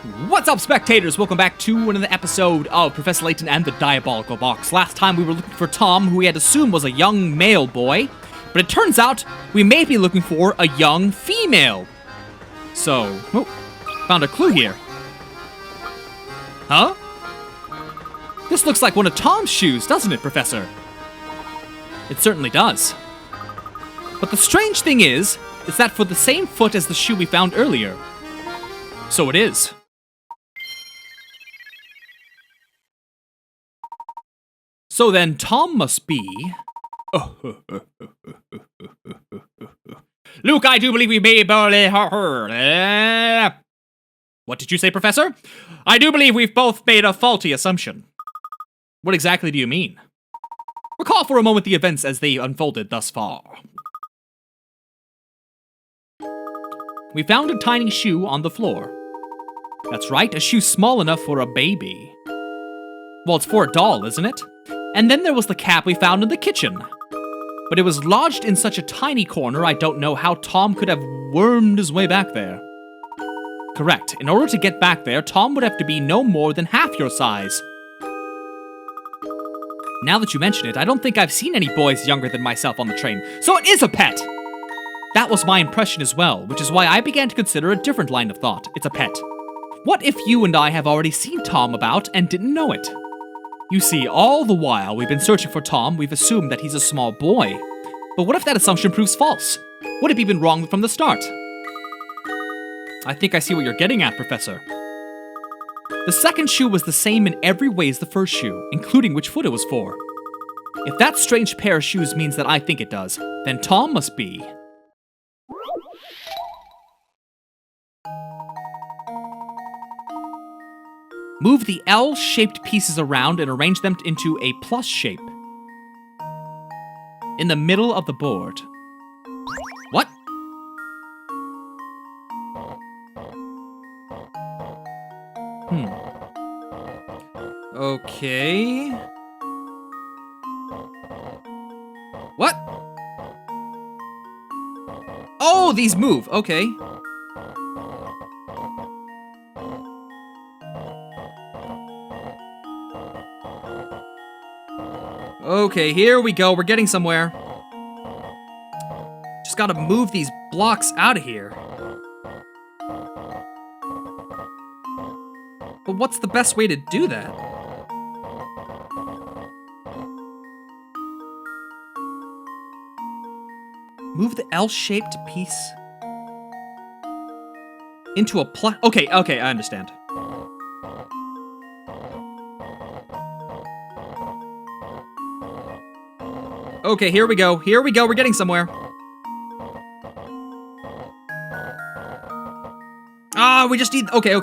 What's up, spectators? Welcome back to another episode of Professor Layton and the Diabolical Box. Last time we were looking for Tom, who we had assumed was a young male boy, but it turns out we may be looking for a young female. So, found a clue here. Huh? This looks like one of Tom's shoes, doesn't it, Professor? It certainly does. But the strange thing is that for the same foot as the shoe we found earlier. So it is. So then Tom must be... Luke, I do believe we may... What did you say, Professor? I do believe we've both made a faulty assumption. What exactly do you mean? Recall for a moment the events as they unfolded thus far. We found a tiny shoe on the floor. That's right, a shoe small enough for a baby. Well, it's for a doll, isn't it? And then there was the cap we found in the kitchen. But it was lodged in such a tiny corner, I don't know how Tom could have wormed his way back there. Correct. In order to get back there, Tom would have to be no more than half your size. Now that you mention it, I don't think I've seen any boys younger than myself on the train, so it is a pet! That was my impression as well, which is why I began to consider a different line of thought. It's a pet. What if you and I have already seen Tom about and didn't know it? You see, all the while we've been searching for Tom, we've assumed that he's a small boy. But what if that assumption proves false? Would it be been wrong from the start? I think I see what you're getting at, Professor. The second shoe was the same in every way as the first shoe, including which foot it was for. If that strange pair of shoes means that I think it does, then Tom must be... Move the L-shaped pieces around and arrange them into a plus shape. In the middle of the board. What? Okay. What? Oh, these move. Okay. Okay, here we go. We're getting somewhere. Just gotta move these blocks out of here. But what's the best way to do that? Move the L-shaped piece into a plus... Okay, I understand. Okay, here we go, we're getting somewhere. Ah, we just need... Okay.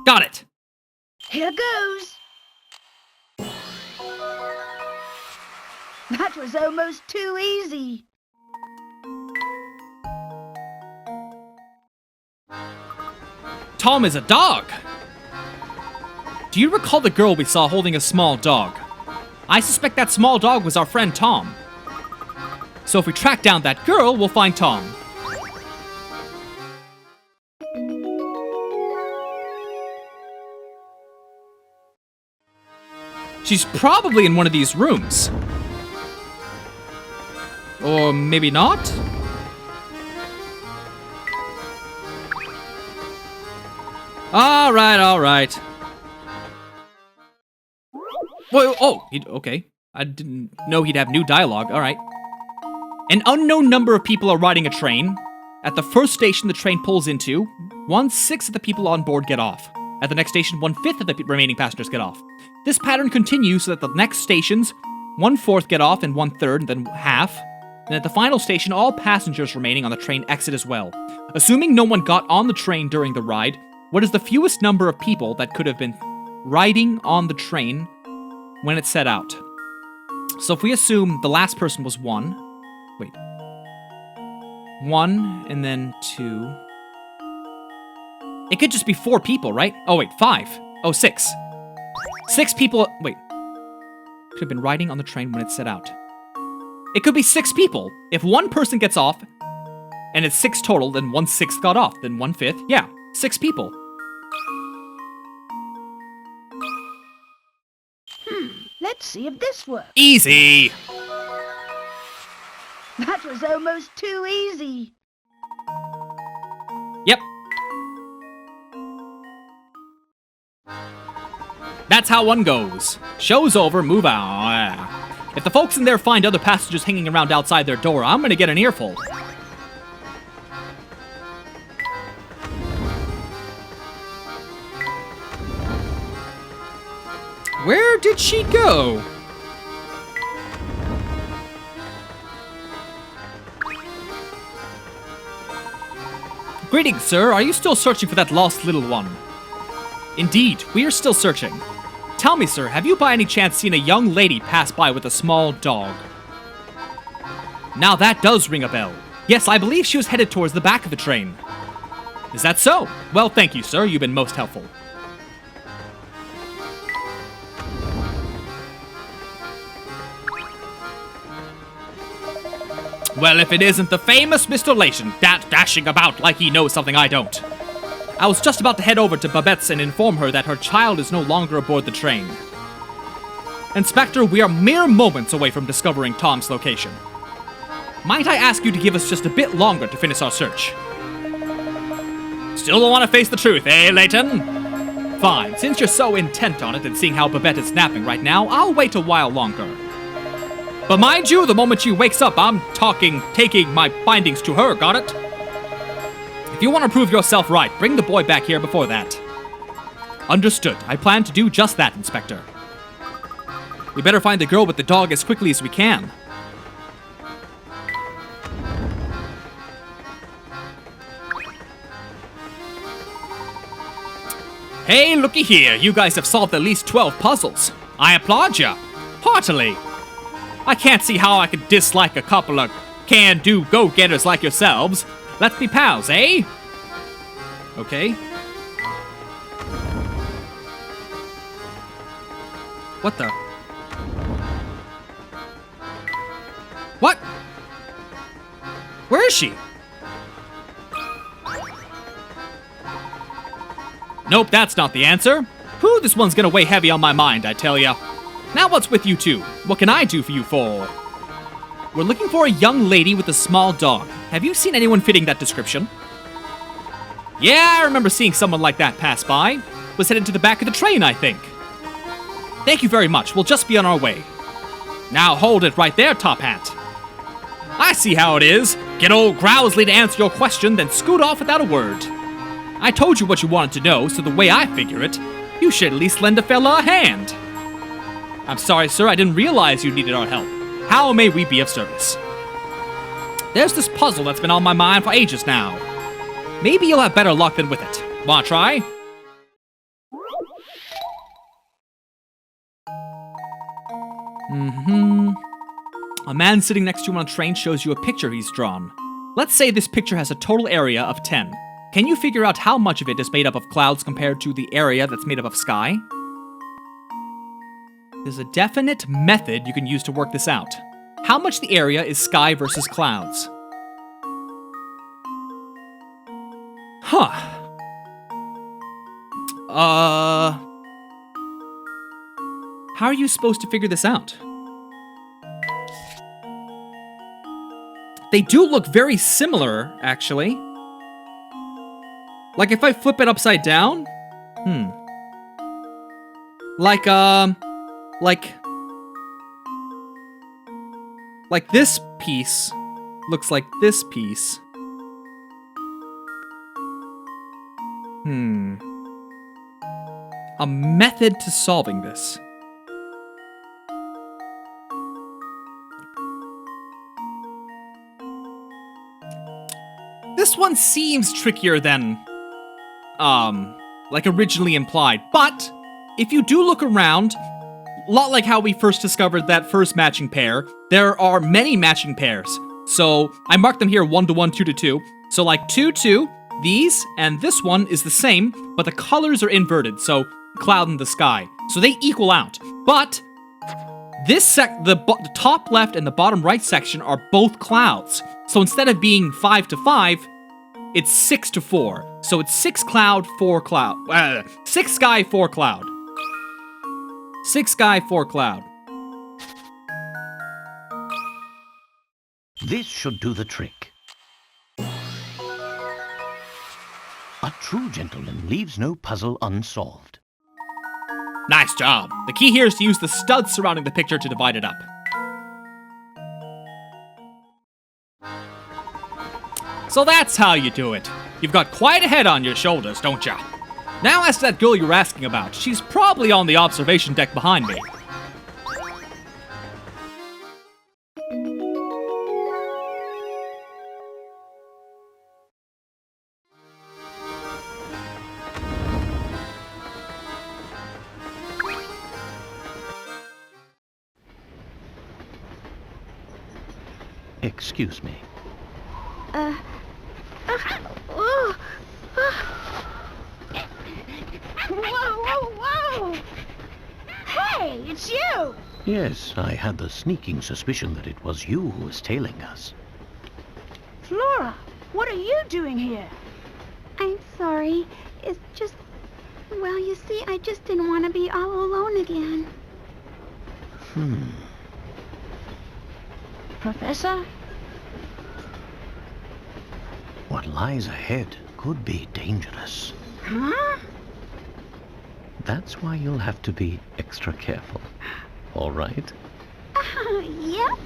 Got it! Here goes! That was almost too easy. Tom is a dog! Do you recall the girl we saw holding a small dog? I suspect that small dog was our friend Tom. So if we track down that girl, we'll find Tom. She's probably in one of these rooms. Or maybe not? Alright. Whoa, okay. I didn't know he'd have new dialogue, alright. An unknown number of people are riding a train. At the first station the train pulls into, 1/6 of the people on board get off. At the next station, 1/5 of the remaining passengers get off. This pattern continues so that the next stations, 1/4 get off and 1/3, and then half. And at the final station, all passengers remaining on the train exit as well. Assuming no one got on the train during the ride, what is the fewest number of people that could have been riding on the train when it set out? So if we assume the last person was 1. Wait. 1 and then 2. It could just be 4 people, right? Oh, wait, 5. Oh, 6. 6 people. Wait. Could have been riding on the train when it set out. It could be 6 people. If one person gets off, and it's 6 total, then 1/6 got off, then 1/5. Yeah, 6 people. Let's see if this works. Easy. That was almost too easy. Yep. That's how one goes. Show's over, move on. If the folks in there find other passengers hanging around outside their door, I'm gonna get an earful. Where did she go? Greetings, sir. Are you still searching for that lost little one? Indeed, we are still searching. Tell me, sir, have you by any chance seen a young lady pass by with a small dog? Now that does ring a bell. Yes, I believe she was headed towards the back of the train. Is that so? Well, thank you, sir. You've been most helpful. Well, if it isn't the famous Mr. Layton, dashing about like he knows something I don't. I was just about to head over to Babette's and inform her that her child is no longer aboard the train. Inspector, we are mere moments away from discovering Tom's location. Might I ask you to give us just a bit longer to finish our search? Still don't want to face the truth, eh, Layton? Fine, since you're so intent on it and seeing how Babette is napping right now, I'll wait a while longer. But mind you, the moment she wakes up, I'm taking my findings to her, got it? If you want to prove yourself right, bring the boy back here before that. Understood. I plan to do just that, Inspector. We better find the girl with the dog as quickly as we can. Hey, looky here. You guys have solved at least 12 puzzles. I applaud ya. Heartily. I can't see how I could dislike a couple of can-do go-getters like yourselves. Let's be pals, eh? Okay. What the? What? Where is she? Nope, that's not the answer. Whew, this one's gonna weigh heavy on my mind, I tell ya. Now what's with you two? What can I do for you for? We're looking for a young lady with a small dog. Have you seen anyone fitting that description? Yeah, I remember seeing someone like that pass by. Was headed to the back of the train, I think. Thank you very much. We'll just be on our way. Now hold it right there, Top Hat. I see how it is. Get old Growsley to answer your question, then scoot off without a word. I told you what you wanted to know, so the way I figure it, you should at least lend a fella a hand. I'm sorry, sir, I didn't realize you needed our help. How may we be of service? There's this puzzle that's been on my mind for ages now. Maybe you'll have better luck than with it. Wanna try? A man sitting next to you on a train shows you a picture he's drawn. Let's say this picture has a total area of 10. Can you figure out how much of it is made up of clouds compared to the area that's made up of sky? There's a definite method you can use to work this out. How much the area is sky versus clouds? Huh. How are you supposed to figure this out? They do look very similar, actually. Like if I flip it upside down? Like this piece looks like this piece. A method to solving this. This one seems trickier than, like originally implied, but if you do look around, lot like how we first discovered that first matching pair, there are many matching pairs. So I marked them here 1 to 1, 2 to 2. So like 2, 2, these, and this one is the same, but the colors are inverted, so cloud in the sky. So they equal out. But this the top left and the bottom right section are both clouds. So instead of being 5 to 5, it's 6 to 4. So it's 6 cloud, 4 cloud. 6 sky, 4 cloud. 6 sky, 4 cloud. This should do the trick. A true gentleman leaves no puzzle unsolved. Nice job. The key here is to use the studs surrounding the picture to divide it up. So that's how you do it. You've got quite a head on your shoulders, don't ya? Now as to that girl you were asking about, she's probably on the observation deck behind me. Excuse me. Whoa! Hey, it's you! Yes, I had the sneaking suspicion that it was you who was tailing us. Flora, what are you doing here? I'm sorry. It's just... Well, you see, I just didn't want to be all alone again. Professor? What lies ahead could be dangerous. Huh? That's why you'll have to be extra careful. All right? Yep.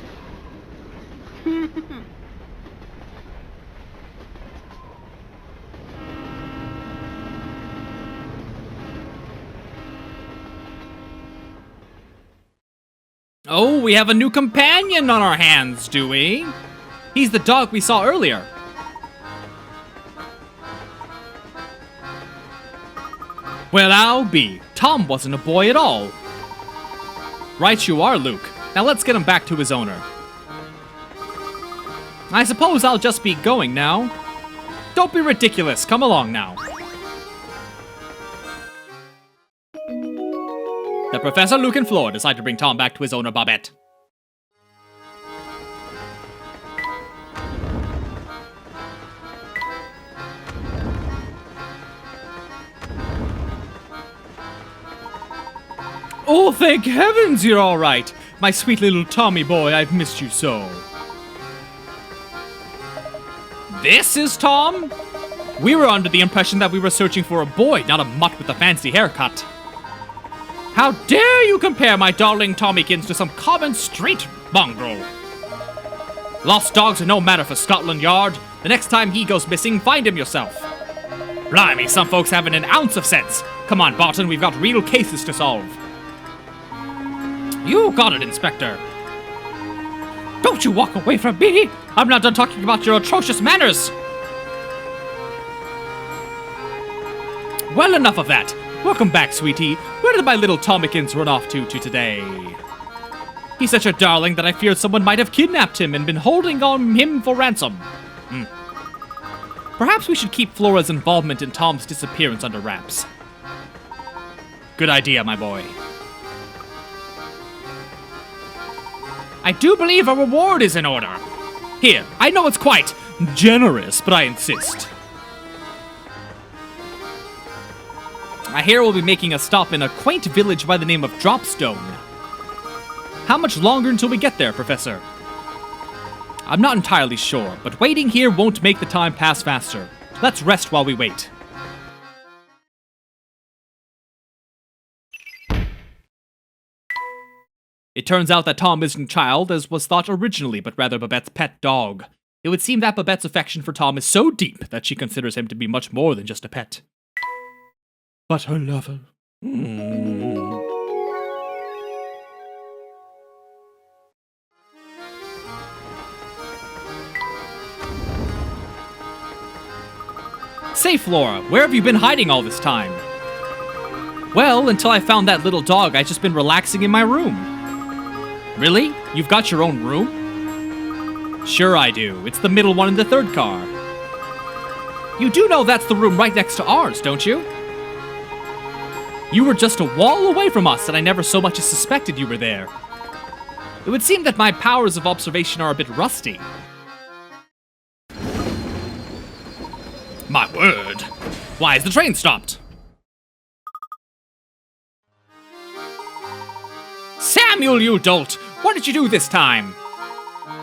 Oh, we have a new companion on our hands, do we? He's the dog we saw earlier. Well, I'll be. Tom wasn't a boy at all. Right you are, Luke. Now let's get him back to his owner. I suppose I'll just be going now. Don't be ridiculous. Come along now. The Professor, Luke, and Flora decide to bring Tom back to his owner, Babette. Oh, thank heavens you're all right. My sweet little Tommy boy, I've missed you so. This is Tom? We were under the impression that we were searching for a boy, not a mutt with a fancy haircut. How dare you compare my darling Tommykins to some common street mongrel? Lost dogs are no matter for Scotland Yard. The next time he goes missing, find him yourself. Blimey, some folks haven't an ounce of sense. Come on, Barton, we've got real cases to solve. You got it, Inspector. Don't you walk away from me! I'm not done talking about your atrocious manners! Well, enough of that. Welcome back, sweetie. Where did my little Tommykins run off to today? He's such a darling that I feared someone might have kidnapped him and been holding on him for ransom. Perhaps we should keep Flora's involvement in Tom's disappearance under wraps. Good idea, my boy. I do believe a reward is in order. Here, I know it's quite generous, but I insist. I hear we'll be making a stop in a quaint village by the name of Dropstone. How much longer until we get there, Professor? I'm not entirely sure, but waiting here won't make the time pass faster. Let's rest while we wait. It turns out that Tom isn't a child, as was thought originally, but rather Babette's pet dog. It would seem that Babette's affection for Tom is so deep that she considers him to be much more than just a pet. But her lover... Say, Flora, where have you been hiding all this time? Well, until I found that little dog, I've just been relaxing in my room. Really? You've got your own room? Sure I do. It's the middle one in the third car. You do know that's the room right next to ours, don't you? You were just a wall away from us, and I never so much as suspected you were there. It would seem that my powers of observation are a bit rusty. My word. Why is the train stopped? Samuel, you dolt! What did you do this time?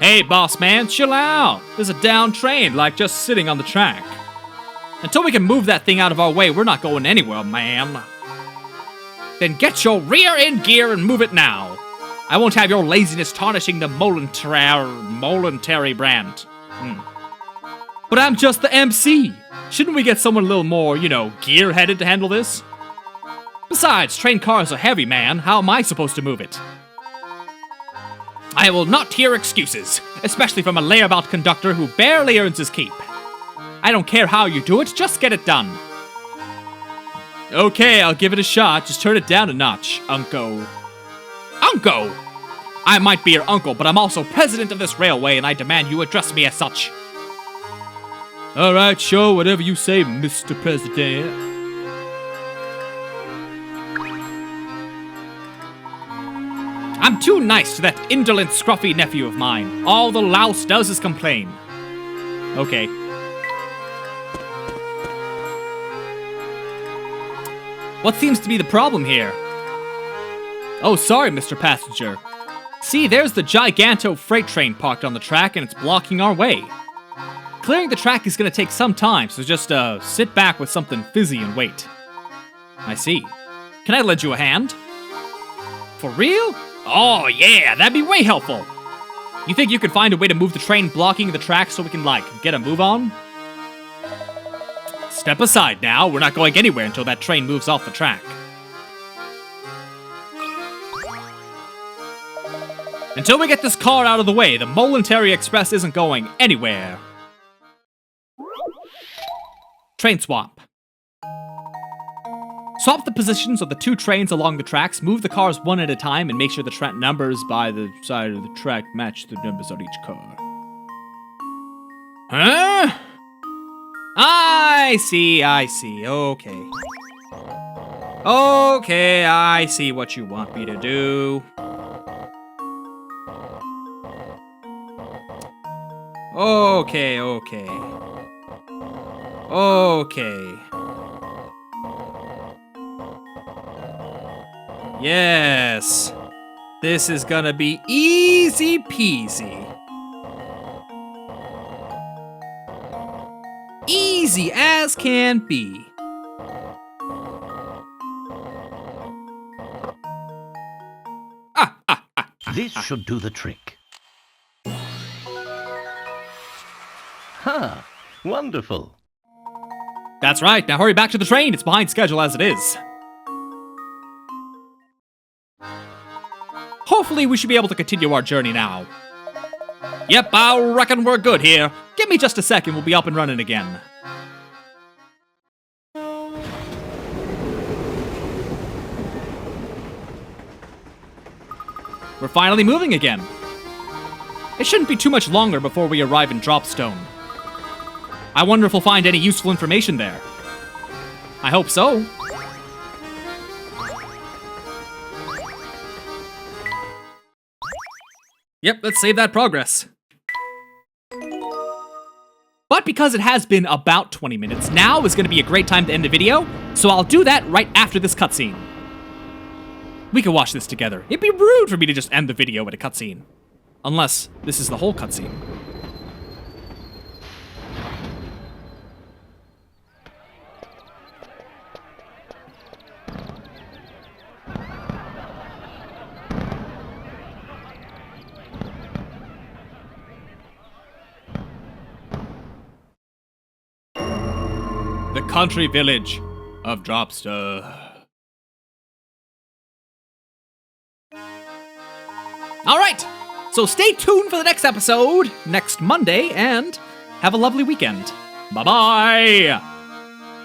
Hey, boss man, chill out. There's a down train, like just sitting on the track. Until we can move that thing out of our way, we're not going anywhere, man. Then get your rear in gear and move it now. I won't have your laziness tarnishing the momentary brand. But I'm just the MC. Shouldn't we get someone a little more, gear-headed to handle this? Besides, train cars are heavy, man. How am I supposed to move it? I will not hear excuses, especially from a layabout conductor who barely earns his keep. I don't care how you do it, just get it done. Okay, I'll give it a shot. Just turn it down a notch, Unco. Unco! I might be your uncle, but I'm also president of this railway, and I demand you address me as such. Alright, sure, whatever you say, Mr. President. I'm too nice to that indolent, scruffy nephew of mine. All the louse does is complain. Okay. What seems to be the problem here? Oh, sorry, Mr. Passenger. See, there's the giganto freight train parked on the track, and it's blocking our way. Clearing the track is gonna take some time, so just, sit back with something fizzy and wait. I see. Can I lend you a hand? For real? Oh, yeah, that'd be way helpful. You think you could find a way to move the train blocking the track so we can, get a move on? Step aside now. We're not going anywhere until that train moves off the track. Until we get this car out of the way, the Momentary Express isn't going anywhere. Train swap. Swap the positions of the two trains along the tracks, move the cars one at a time, and make sure the numbers by the side of the track match the numbers on each car. Huh? I see, okay. Okay, I see what you want me to do. Okay. Yes. This is gonna be easy peasy. Easy as can be. This should do the trick. Ha! Wonderful. That's right. Now hurry back to the train. It's behind schedule as it is. Hopefully we should be able to continue our journey now. Yep, I reckon we're good here. Give me just a second, we'll be up and running again. We're finally moving again. It shouldn't be too much longer before we arrive in Dropstone. I wonder if we'll find any useful information there. I hope so. Yep, let's save that progress. But because it has been about 20 minutes, now is going to be a great time to end the video, so I'll do that right after this cutscene. We can watch this together. It'd be rude for me to just end the video at a cutscene. Unless this is the whole cutscene. The country village of Dropster. Alright, so stay tuned for the next episode, next Monday, and have a lovely weekend. Bye-bye!